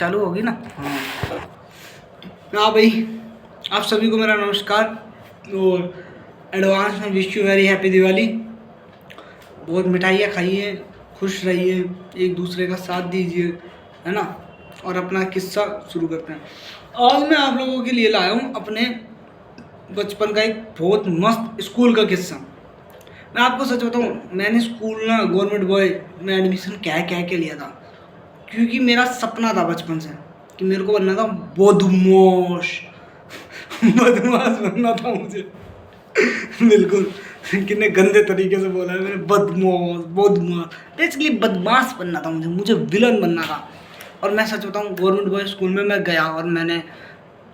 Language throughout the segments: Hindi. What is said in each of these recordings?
चालू होगी ना? हाँ हाँ भाई, आप सभी को मेरा नमस्कार और एडवांस में wish you very happy Diwali. बहुत मिठाइयाँ खाइए, खुश रहिए, एक दूसरे का साथ दीजिए, है ना। और अपना किस्सा शुरू करते हैं। आज मैं आप लोगों के लिए लाया हूँ अपने बचपन का एक बहुत मस्त स्कूल का किस्सा। मैं आपको सच बताऊँ, मैंने स्कूल ना गवर्नमेंट बॉय में एडमिशन कह के लिया था, क्योंकि मेरा सपना था बचपन से कि मेरे को बनना था बदमाश। बदमाश बनना था मुझे। बिल्कुल कितने गंदे तरीके से बोला है मैंने, बदमाश बदमाश। बेसिकली बदमाश बनना था मुझे विलन बनना था। और मैं सच बताऊँ, गवर्नमेंट बॉय स्कूल में मैं गया और मैंने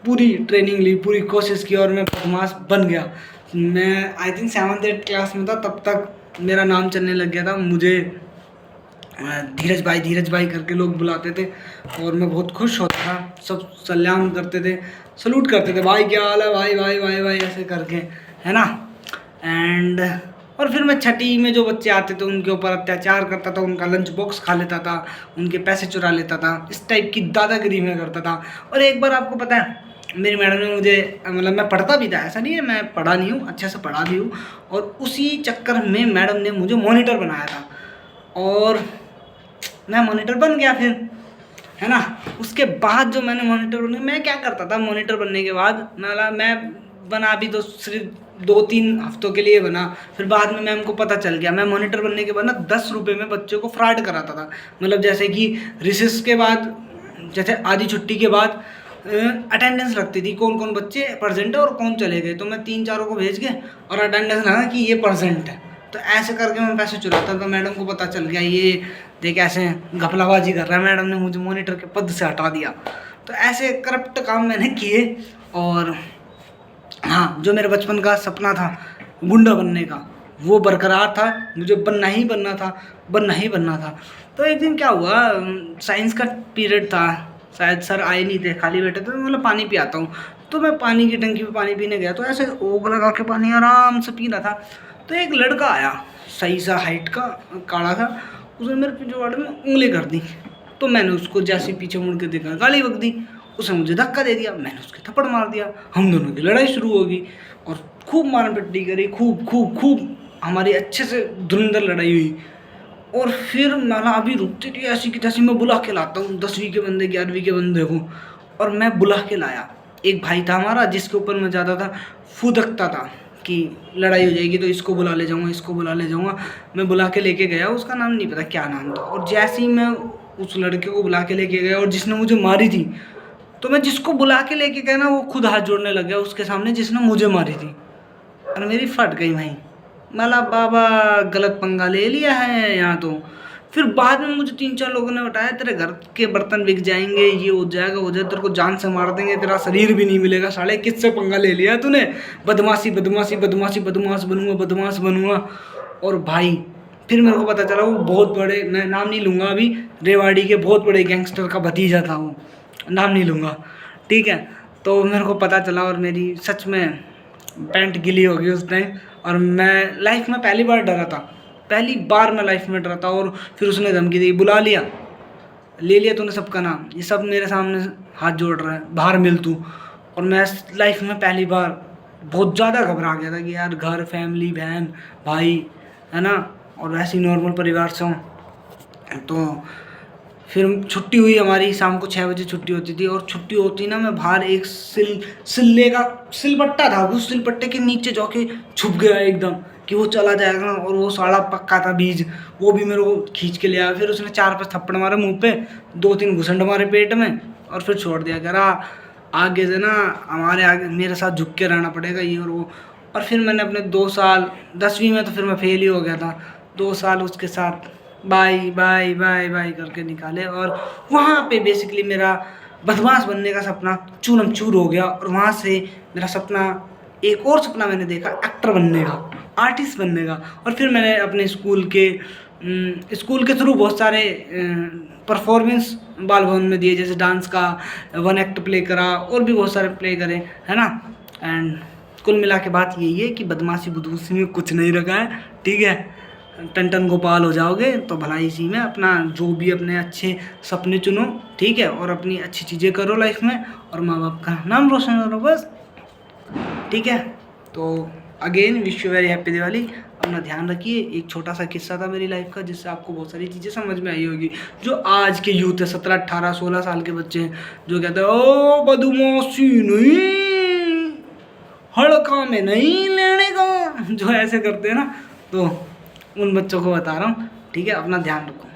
पूरी ट्रेनिंग ली, पूरी कोशिश की और मैं बदमाश बन गया। मैं आई थिंक 7th-8th क्लास में था, तब तक मेरा नाम चलने लग गया था। मुझे धीरज भाई करके लोग बुलाते थे और मैं बहुत खुश होता था। सब सलाम करते थे, सलूट करते थे, भाई क्या हाल है, भाई भाई भाई भाई ऐसे करके, है ना। एंड और फिर मैं छठी में जो बच्चे आते थे उनके ऊपर अत्याचार करता था, उनका लंच बॉक्स खा लेता था, उनके पैसे चुरा लेता था, इस टाइप की दादागिरी में करता था। और एक बार आपको पता है, मेरी मैडम ने मुझे, मतलब मैं पढ़ता भी था, ऐसा नहीं है मैं पढ़ा नहीं हूँ, अच्छे से पढ़ा भी हूँ। और उसी चक्कर में मैडम ने मुझे मॉनिटर बनाया था और मैं मॉनिटर बन गया फिर, है ना। उसके बाद जो मैंने मॉनिटर बन, मैं क्या करता था मॉनिटर बनने के बाद, मैं बना भी तो सिर्फ 2-3 हफ्तों के लिए बना। फिर बाद में मैम को पता चल गया। मैं मॉनिटर बनने के बाद ना 10 रुपये में बच्चों को फ्रॉड कराता था। मतलब जैसे कि रिसेस के बाद, जैसे आधी छुट्टी के बाद अटेंडेंस लगती थी, कौन कौन बच्चे प्रेजेंट है और कौन चले गए, तो मैं 3-4 को भेज के और अटेंडेंस लगा कि ये प्रेजेंट है। तो ऐसे करके मैं पैसे चुराता था। मैडम को पता चल गया, ये देख ऐसे घपलाबाजी कर रहा है, मैडम ने मुझे मॉनिटर के पद से हटा दिया। तो ऐसे करप्ट काम मैंने किए। और हाँ, जो मेरे बचपन का सपना था गुंडा बनने का, वो बरकरार था। मुझे बनना ही बनना था। तो एक दिन क्या हुआ, साइंस का पीरियड था, शायद सर आए नहीं थे, खाली बैठे थे। मतलब पानी पियाता हूँ, तो मैं पानी की टंकी पे पानी पीने गया, तो ऐसे ओग लगा के पानी आराम से पी रहा था। तो एक लड़का आया, सही सा हाइट का, काला था। उसने मेरे पिछवाड़े में उंगली कर दी। तो मैंने उसको जैसे पीछे मुड़ के देखा, गाली बक दी। उसने मुझे धक्का दे दिया, मैंने उसके थप्पड़ मार दिया। हम दोनों की लड़ाई शुरू हो गई और खूब मार पिट्टी करी, खूब हमारी अच्छे से धुरंधर लड़ाई हुई। और फिर माना अभी रुकती थी ऐसी की तैसी, मैं बुला के लाता हूँ 10वीं के बंदे, 11वीं के बंदे को। और मैं बुला के लाया। एक भाई था हमारा जिसके ऊपर मैं ज़्यादा था, फुदकता था कि लड़ाई हो जाएगी तो इसको बुला ले जाऊँगा, इसको बुला ले जाऊँगा। मैं बुला के लेके गया, उसका नाम नहीं पता क्या नाम था। और जैसे ही मैं उस लड़के को बुला के लेके गया और जिसने मुझे मारी थी, तो मैं जिसको बुला के लेके गया ना, वो खुद हाथ जोड़ने लग गया उसके सामने जिसने मुझे मारी थी। और मेरी फट गई भाई, मतलब बाबा गलत पंगा ले लिया है यहाँ तो। फिर बाद में मुझे 3-4 लोगों ने बताया, तेरे घर के बर्तन बिक जाएंगे, ये हो जाएगा, तेरे को जान से मार देंगे, तेरा शरीर भी नहीं मिलेगा, साले किससे पंगा ले लिया तूने, बदमाश बनूंगा। और भाई फिर मेरे को पता चला वो बहुत बड़े, मैं नाम नहीं लूँगा अभी, रेवाड़ी के बहुत बड़े गैंगस्टर का भतीजा था वो, नाम नहीं लूँगा, ठीक है। तो मेरे को पता चला और मेरी सच में पैंट गीली हो गई उस टाइम। और मैं लाइफ में पहली बार डरा था, पहली बार मैं लाइफ में डरा था। और फिर उसने धमकी दी, बुला लिया, ले लिया तूने सबका नाम, ये सब मेरे सामने हाथ जोड़ रहा है, बाहर मिल तू। और मैं लाइफ में पहली बार बहुत ज़्यादा घबरा गया था कि यार घर, फैमिली, बहन, भाई, है ना, और ऐसी नॉर्मल परिवार से हूँ। तो फिर छुट्टी हुई हमारी, शाम को 6 बजे छुट्टी होती थी। और छुट्टी होती ना, मैं बाहर एक सिल्ले का सिलबट्टा था, उस सिलबट्टे के नीचे जाके छुप गया एकदम कि वो चला जाएगा। और वो साड़ा पक्का था बीज, वो भी मेरे को खींच के ले आया। फिर उसने 4-5 थप्पड़ मारे मुंह पे, 2-3 घुसंड मारे पेट में और फिर छोड़ दिया। कह रहा आगे से ना हमारे आगे मेरे साथ झुक के रहना पड़ेगा, ये और वो। और फिर मैंने अपने 2 साल, 10वीं में तो फिर मैं फेल ही हो गया था, 2 साल उसके साथ बाई करके निकाले। और वहाँ पे बेसिकली मेरा बदमाश बनने का सपना चूरम चूर हो गया। और वहाँ से मेरा सपना, एक और सपना मैंने देखा, एक्टर बनने का, आर्टिस्ट बनने का। और फिर मैंने अपने स्कूल के थ्रू बहुत सारे परफॉर्मेंस बाल भवन में दिए, जैसे डांस का 1 एक्ट प्ले करा और भी बहुत सारे प्ले करे, है ना। एंड कुल मिला के बात यही है कि बदमाशी बुदमाशी में कुछ नहीं रखा है, ठीक है। टन टन गोपाल हो जाओगे। तो भलाई इसी में अपना जो भी अपने अच्छे सपने चुनो, ठीक है, और अपनी अच्छी चीज़ें करो लाइफ में, और माँ बाप का नाम रोशन करो बस, ठीक है। तो again wish you very happy Diwali. अपना ध्यान रखिए। एक छोटा सा किस्सा था मेरी लाइफ का, जिससे आपको बहुत सारी चीज़ें समझ में आई होगी। जो आज के यूथ है, 17, 18, 16 साल के बच्चे हैं, जो कहते हैं ओ बदमाशी नहीं, हड़का में नहीं लेने का, जो ऐसे करते हैं ना, तो उन बच्चों को बता रहा हूँ, ठीक है। अपना ध्यान रखो।